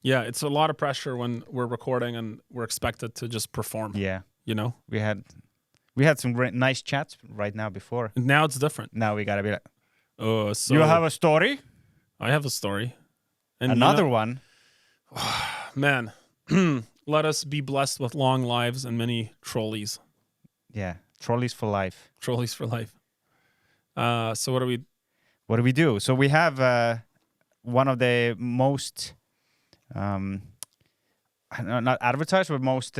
Yeah, it's a lot of pressure when we're recording and we're expected to just perform. Yeah. You know? We had some great, nice chats right now before. Now it's different. Now we gotta be like, So you have a story? I have a story. And Another one? Man, let us be blessed with long lives and many trolleys. Yeah, trolleys for life. Trolleys for life. So what do we do? So we have one of the most, not advertised, but most,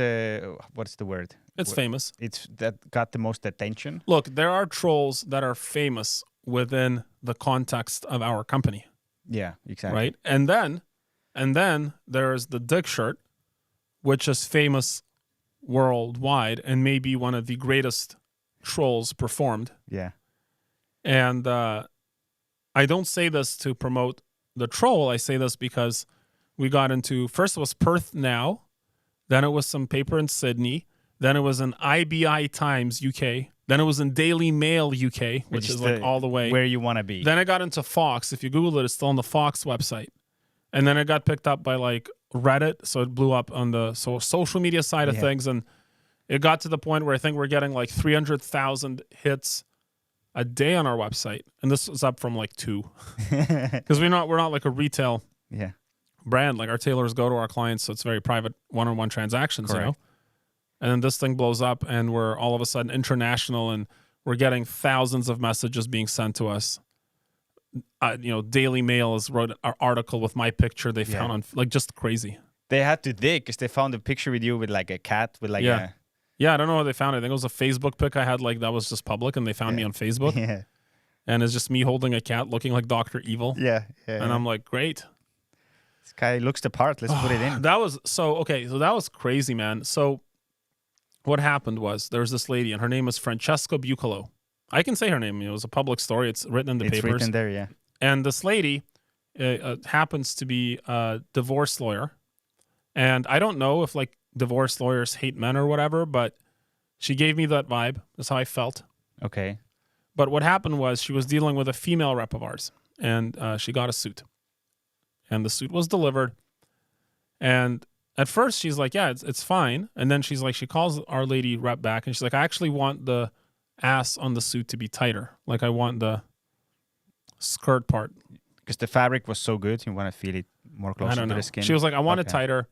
what's the word? It's famous. It's that got the most attention. Look, there are trolls that are famous within the context of our company. Yeah, exactly. Right? And then there's the dick shirt, which is famous worldwide and may be one of the greatest trolls performed. Yeah. And I don't say this to promote the troll. I say this because we got into, first it was Perth Now, then it was some paper in Sydney, then it was in IBI Times UK, then it was in Daily Mail UK, which is like all the way where you want to be. Then it got into Fox. If you Google it, it's still on the Fox website. And then it got picked up by like Reddit, so it blew up on the social media side of things, and it got to the point where I think we're getting like 300,000 hits a day on our website, and this is up from like 2, because we're not like a retail brand. Like our tailors go to our clients, so it's very private one-on-one transactions. Correct. You know. And then this thing blows up, and we're all of a sudden international, and we're getting thousands of messages being sent to us. Daily Mail has wrote an article with my picture they found on, like, just crazy. They had to dig because they found a picture with you with like a cat with like a... Yeah, I don't know how they found it. I think it was a Facebook pic I had, like, that was just public, and they found me on Facebook. Yeah. And it's just me holding a cat looking like Dr. Evil. Yeah. And I'm like, great. This guy looks the part. Let's put it in. That was crazy, man. So what happened was there was this lady, and her name is Francesca Bucolo. I can say her name. It was a public story. It's written in the papers. It's written there, yeah. And this lady happens to be a divorce lawyer. And I don't know if, like, divorce lawyers hate men or whatever, but she gave me that vibe. That's how I felt. Okay. But what happened was she was dealing with a female rep of ours, and she got a suit. And the suit was delivered. And at first, she's like, yeah, it's fine. And then she's like, she calls our lady rep back, and she's like, I actually want the ass on the suit to be tighter. Like, I want the skirt part. Because the fabric was so good, you want to feel it more closer to the skin. She was like, I want it tighter.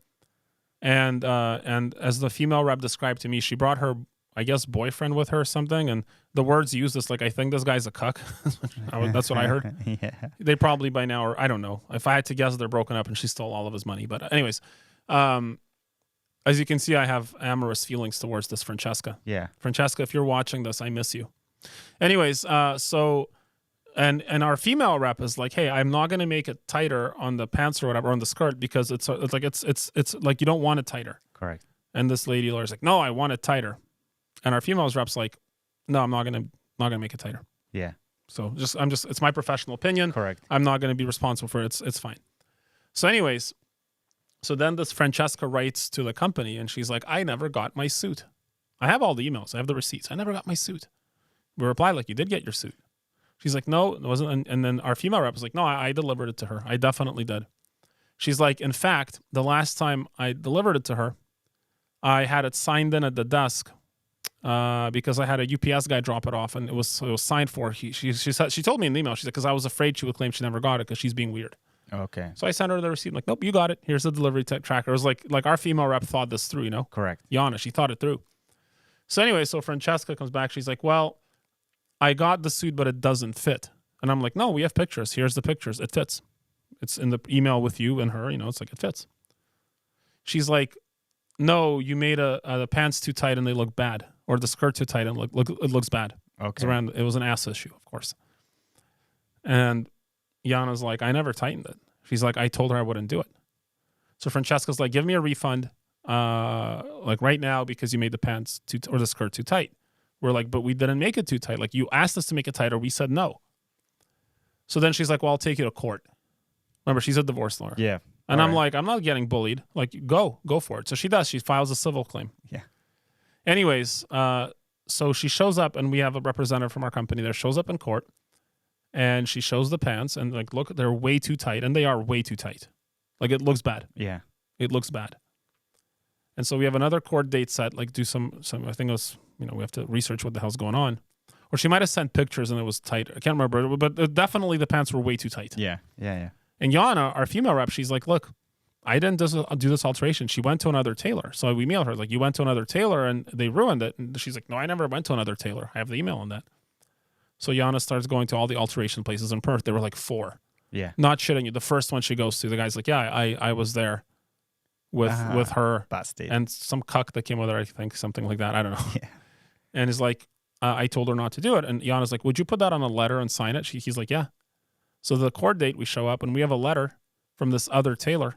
And as the female rep described to me, she brought her, I guess, boyfriend with her or something. And the words used is like, I think this guy's a cuck. That's what I heard. Yeah. They probably by now, or I don't know. If I had to guess, they're broken up and she stole all of his money. But anyways, as you can see, I have amorous feelings towards this Francesca. Yeah. Francesca, if you're watching this, I miss you. Anyways, and our female rep is like, hey, I'm not going to make it tighter on the pants or whatever, on the skirt, because it's like you don't want it tighter. Correct. And this lady lawyer's like, no, I want it tighter. And our female rep's like, no, I'm not going to make it tighter. Yeah. So it's my professional opinion. Correct. I'm not going to be responsible for it. It's fine. So anyways, so then this Francesca writes to the company, and she's like, I never got my suit. I have all the emails. I have the receipts. I never got my suit. We replied, like, you did get your suit. She's like, no, it wasn't. And then our female rep was like, no, I delivered it to her. I definitely did. She's like, in fact, the last time I delivered it to her, I had it signed in at the desk because I had a UPS guy drop it off, and it was signed for. She told me in the email, she's like, because I was afraid she would claim she never got it because she's being weird. Okay. So I sent her the receipt. I'm like, nope, you got it. Here's the delivery tracker. It was like our female rep thought this through, you know? Correct. Yana, she thought it through. So anyway, so Francesca comes back. She's like, well, I got the suit, but it doesn't fit. And I'm like, no, we have pictures. Here's the pictures. It fits. It's in the email with you and her. You know, it's like, it fits. She's like, no, you made the pants too tight and they look bad. Or the skirt too tight and it looks bad. Okay. It was an ass issue, of course. And Yana's like, I never tightened it. She's like, I told her I wouldn't do it. So Francesca's like, give me a refund, like right now, because you made the pants or the skirt too tight. We're like, but we didn't make it too tight. Like, you asked us to make it tighter. We said no. So then she's like, well, I'll take you to court. Remember, she's a divorce lawyer. Yeah. And I'm like, I'm not getting bullied. Like, go for it. So she does. She files a civil claim. Yeah. Anyways, so she shows up, and we have a representative from our company there, shows up in court, and she shows the pants, and like, look, they're way too tight, and they are way too tight. Like it looks bad. Yeah. It looks bad. And so we have another court date set, like do some I think it was, we have to research what the hell's going on. Or she might have sent pictures and it was tight. I can't remember, but definitely the pants were way too tight. Yeah. And Yana, our female rep, she's like, look, I didn't do this alteration. She went to another tailor. So we mailed her, like, you went to another tailor and they ruined it. And she's like, no, I never went to another tailor. I have the email on that. So Yana starts going to all the alteration places in Perth. There were like 4. Yeah. Not shitting you. The first one she goes to, the guy's like, yeah, I was there with her Bastard. and some cuck that came with her, I think, something like that. I don't know. Yeah. And he's like, I told her not to do it. And Yana's like, would you put that on a letter and sign it? He's like, yeah. So the court date, we show up and we have a letter from this other tailor.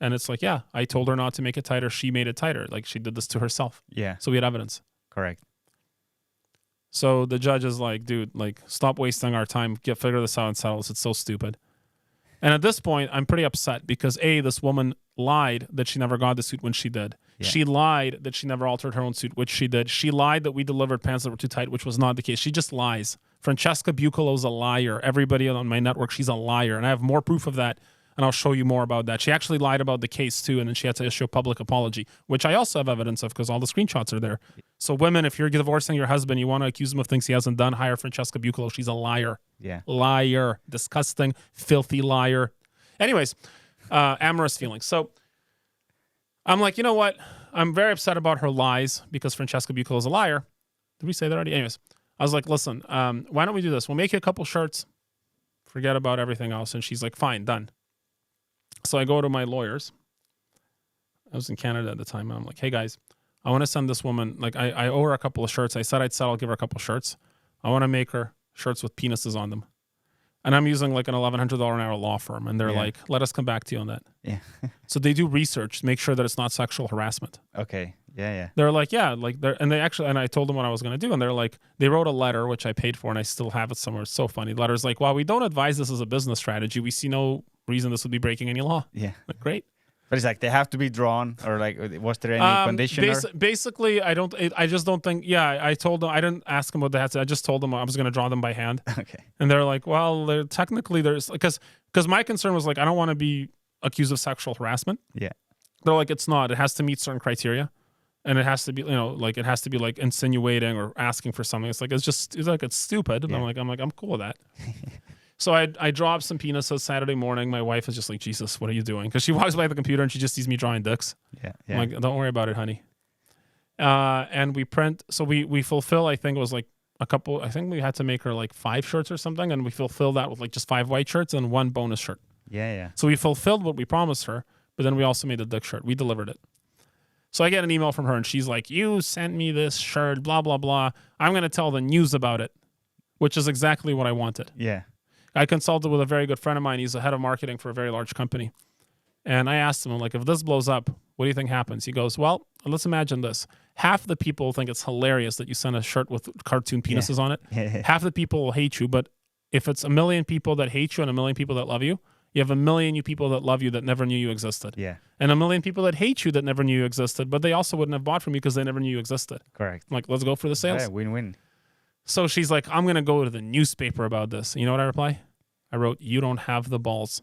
And it's like, yeah, I told her not to make it tighter. She made it tighter. Like she did this to herself. Yeah. So we had evidence. Correct. So the judge is like, dude, like, stop wasting our time. Figure this out and settle this. It's so stupid. And at this point, I'm pretty upset because A, this woman lied that she never got the suit when she did. Yeah. She lied that she never altered her own suit, which she did. She lied that we delivered pants that were too tight, which was not the case. She just lies. Francesca Bucolo's a liar. Everybody on my network, she's a liar. And I have more proof of that, and I'll show you more about that. She actually lied about the case, too, and then she had to issue a public apology, which I also have evidence of because all the screenshots are there. So women, if you're divorcing your husband, you want to accuse him of things he hasn't done, hire Francesca Bucolo. She's a liar. Yeah. Liar. Disgusting, filthy liar. Anyways, amorous feelings. So I'm like, you know what? I'm very upset about her lies because Francesca Bucolo is a liar. Did we say that already? Anyways, I was like, listen, why don't we do this? We'll make you a couple shirts. Forget about everything else. And she's like, fine, done. So I go to my lawyers. I was in Canada at the time. And I'm like, hey, guys, I want to send this woman, like I owe her a couple of shirts. I said I'd sell, I'll give her a couple of shirts. I want to make her shirts with penises on them. And I'm using like an $1,100 an hour law firm. And they're like, let us come back to you on that. Yeah. So they do research, make sure that it's not sexual harassment. Okay. Yeah. They're like, yeah, like and I told them what I was going to do. And they're like, they wrote a letter, which I paid for, and I still have it somewhere. It's so funny. The letter's like, well, we don't advise this as a business strategy. We see no reason this would be breaking any law. Yeah. Like, great. But it's like they have to be drawn, or like, was there any conditioner? Basically, I just don't think. Yeah, I told them. I didn't ask them what they had to. I just told them I was going to draw them by hand. Okay. And they're like, well, there's because my concern was like, I don't want to be accused of sexual harassment. Yeah. They're like, it's not. It has to meet certain criteria, and it has to be, like it has to be like insinuating or asking for something. It's stupid. And Yeah. I'm cool with that. So I dropped some penises Saturday morning. My wife is just like, Jesus, what are you doing? Because she walks by the computer and she just sees me drawing dicks. Yeah. I'm like, don't worry about it, honey. And we print. So we fulfill, I think it was like a couple. I think we had to make her like 5 shirts or something. And we fulfill that with like just 5 white shirts and 1 bonus shirt. Yeah. So we fulfilled what we promised her. But then we also made a dick shirt. We delivered it. So I get an email from her and she's like, you sent me this shirt, blah, blah, blah. I'm going to tell the news about it, which is exactly what I wanted. Yeah. I consulted with a very good friend of mine. He's the head of marketing for a very large company. And I asked him, I'm like, if this blows up, what do you think happens? He goes, well, let's imagine this. Half the people think it's hilarious that you send a shirt with cartoon penises on it. Yeah. Half the people will hate you. But if it's 1 million people that hate you and 1 million people that love you, you have 1 million people that love you that never knew you existed. Yeah. And 1 million people that hate you that never knew you existed, but they also wouldn't have bought from you because they never knew you existed. Correct. I'm like, let's go for the sales. Yeah, win-win. So she's like, I'm going to go to the newspaper about this. And you know what I reply? I wrote, you don't have the balls.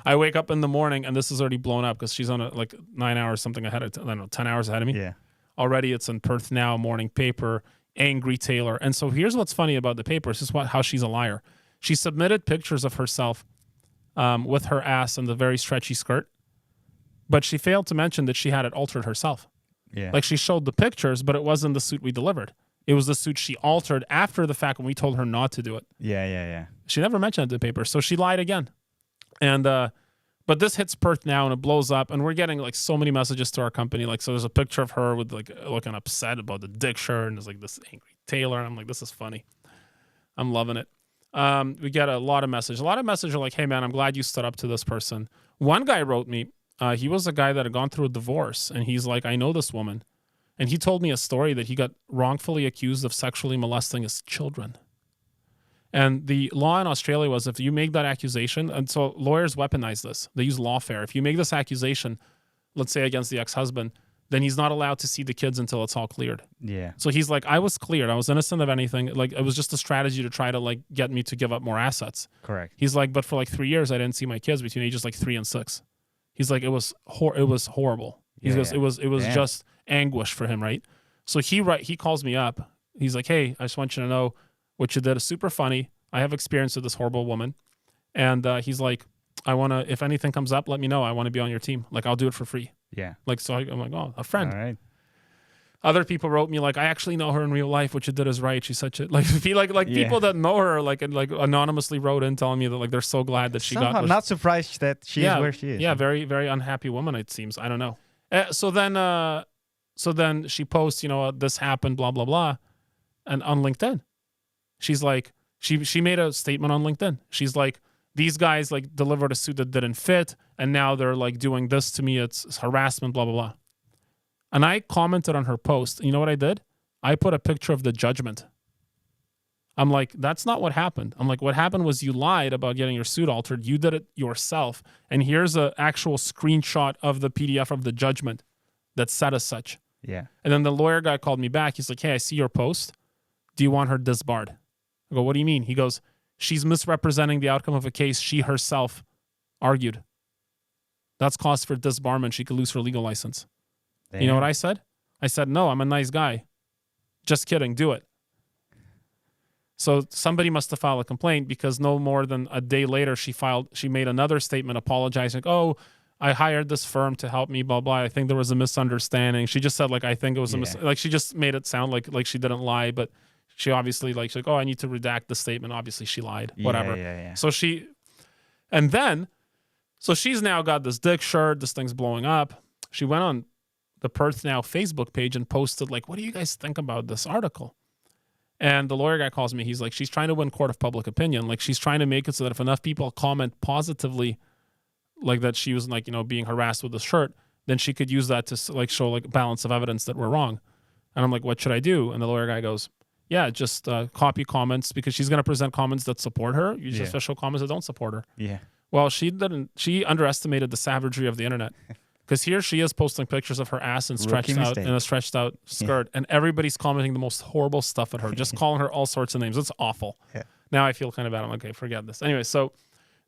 I wake up in the morning and this is already blown up because she's on like 9 hours something ahead of, I don't know, 10 hours ahead of me. Yeah. Already it's in Perth Now, morning paper, angry Tailor. And so here's what's funny about the paper. This is how she's a liar. She submitted pictures of herself with her ass and the very stretchy skirt, but she failed to mention that she had it altered herself. Yeah. Like she showed the pictures, but it wasn't the suit we delivered. It was the suit she altered after the fact when we told her not to do it. Yeah. She never mentioned it in the paper, so she lied again. And but this hits Perth Now and it blows up, and we're getting like so many messages to our company. Like, so there's a picture of her with like looking upset about the dick shirt, and there's like this angry Tailor. And I'm like, this is funny. I'm loving it. We get a lot of messages. A lot of messages are like, hey man, I'm glad you stood up to this person. One guy wrote me. He was a guy that had gone through a divorce, and he's like, I know this woman. And he told me a story that he got wrongfully accused of sexually molesting his children. And the law in Australia was if you make that accusation, and so lawyers weaponize this. They use lawfare. If you make this accusation, let's say against the ex-husband, then he's not allowed to see the kids until it's all cleared. Yeah. So he's like, I was cleared. I was innocent of anything. Like, it was just a strategy to try to like get me to give up more assets. Correct. He's like, but for like 3 years, I didn't see my kids between ages like 3 and 6. He's like, it was horrible. He goes, it was Damn. just anguish for him, right? So he calls me up. He's like, hey, I just want you to know what you did is super funny. I have experience with this horrible woman. And he's like, I want to, if anything comes up, let me know. I want to be on your team. Like, I'll do it for free. Yeah. Like, so I'm like, oh, a friend. All right. Other people wrote me like, I actually know her in real life. What you did is right. She's such a people that know her like anonymously wrote in telling me that like they're so glad that she Somehow got. not surprised that she is where she is. Yeah, very very unhappy woman. It seems. I don't know. So then she posts, this happened, blah blah blah, and on LinkedIn, she's like, she made a statement on LinkedIn. She's like, these guys like delivered a suit that didn't fit, and now they're like doing this to me. It's harassment, blah blah blah. And I commented on her post. You know what I did? I put a picture of the judgment. I'm like, that's not what happened. I'm like, what happened was you lied about getting your suit altered. You did it yourself. And here's an actual screenshot of the PDF of the judgment that said as such. Yeah. And then the lawyer guy called me back. He's like, hey, I see your post. Do you want her disbarred? I go, what do you mean? He goes, she's misrepresenting the outcome of a case she herself argued. That's cause for disbarment. She could lose her legal license. Damn. You know what I said? I said, no, I'm a nice guy. Just kidding. Do it. So somebody must have filed a complaint because no more than a day later, she made another statement apologizing. Oh, I hired this firm to help me, blah, blah. I think there was a misunderstanding. She just said, like, I think it was like, she just made it sound like she didn't lie, but she obviously she's like, oh, I need to redact the statement. Obviously she lied, whatever. Yeah. So she's now got this dick shirt. This thing's blowing up. She went on the Perth Now Facebook page and posted like, what do you guys think about this article? And the lawyer guy calls me. He's like, she's trying to win court of public opinion. Like, she's trying to make it so that if enough people comment positively, like that she was like, being harassed with this shirt, then she could use that to like show like balance of evidence that we're wrong. And I'm like, what should I do? And the lawyer guy goes, yeah, just copy comments because she's going to present comments that support her. You just official comments that don't support her. Yeah. Well, she underestimated the savagery of the internet. Because here she is posting pictures of her ass and stretched out skirt, and everybody's commenting the most horrible stuff at her, just calling her all sorts of names. It's awful. Yeah. Now I feel kind of bad. I'm like, okay, forget this. Anyway, so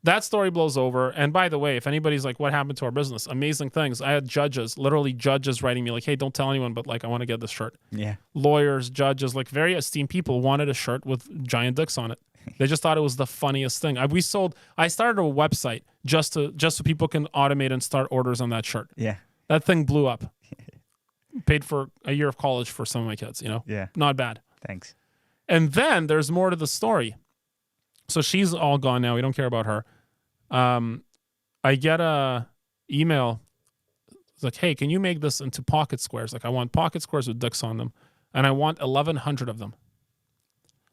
that story blows over. And by the way, if anybody's like, what happened to our business? Amazing things. I had literally judges writing me like, hey, don't tell anyone, but like, I want to get this shirt. Yeah. Lawyers, judges, like very esteemed people wanted a shirt with giant dicks on it. They just thought it was the funniest thing. I started a website just so people can automate and start orders on that shirt. Yeah. That thing blew up. Paid for a year of college for some of my kids, Yeah. Not bad. Thanks. And then there's more to the story. So she's all gone now. We don't care about her. I get a email. It's like, hey, can you make this into pocket squares? Like, I want pocket squares with dicks on them. And I want 1,100 of them.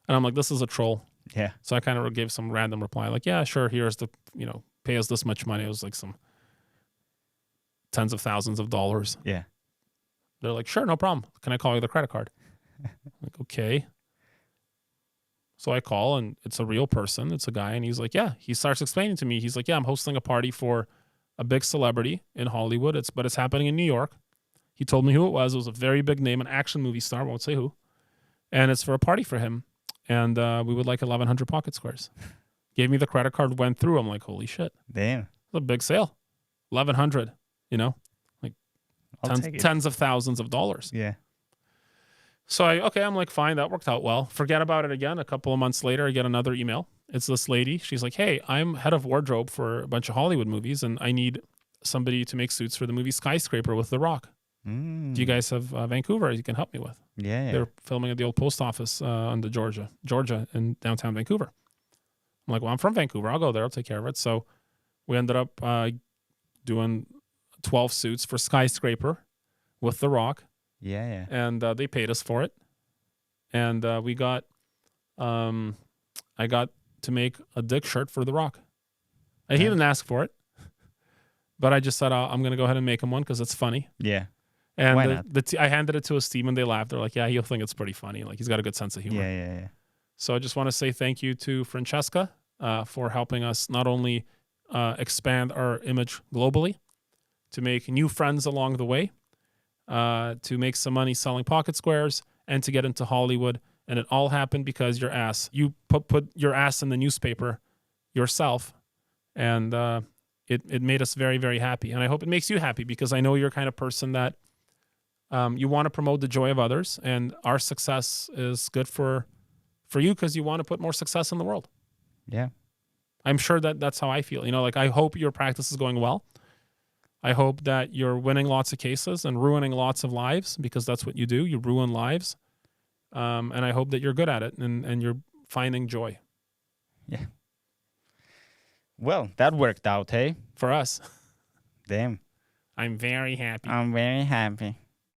And I'm like, this is a troll. Yeah. So I kind of gave some random reply, like, yeah, sure, here's the, pay us this much money. It was like some tens of thousands of dollars. Yeah. They're like, sure, no problem. Can I call you the credit card? I'm like, okay. So I call, and it's a real person. It's a guy, and he's like, yeah. He starts explaining to me. He's like, yeah, I'm hosting a party for a big celebrity in Hollywood. But it's happening in New York. He told me who it was. It was a very big name, an action movie star. I won't say who. And it's for a party for him. And we would like 1,100 pocket squares. Gave me the credit card, went through. I'm like, holy shit. Damn. It's a big sale. 1,100, like tens of thousands of dollars. Yeah. So I'm like, fine, that worked out well. Forget about it again. A couple of months later, I get another email. It's this lady. She's like, hey, I'm head of wardrobe for a bunch of Hollywood movies, and I need somebody to make suits for the movie Skyscraper with The Rock. Do you guys have Vancouver you can help me with? Yeah. They're filming at the old post office on the Georgia in downtown Vancouver. I'm like, well, I'm from Vancouver. I'll go there. I'll take care of it. So we ended up doing 12 suits for Skyscraper with The Rock. Yeah. And they paid us for it. And we got, I got to make a dick shirt for The Rock. And he didn't ask for it. But I just said, I'm going to go ahead and make him one because it's funny. Yeah. And I handed it to his team and they laughed. They're like, yeah, he'll think it's pretty funny. Like, he's got a good sense of humor. Yeah. So I just want to say thank you to Francesca for helping us not only expand our image globally, to make new friends along the way, to make some money selling pocket squares and to get into Hollywood. And it all happened because you put your ass in the newspaper yourself. And it made us very, very happy. And I hope it makes you happy, because I know you're kind of person that you want to promote the joy of others. And our success is good for you because you want to put more success in the world. Yeah. I'm sure that that's how I feel. Like, I hope your practice is going well. I hope that you're winning lots of cases and ruining lots of lives, because that's what you do. You ruin lives. And I hope that you're good at it and you're finding joy. Yeah. Well, that worked out, hey? For us. Damn. I'm very happy. I'm very happy.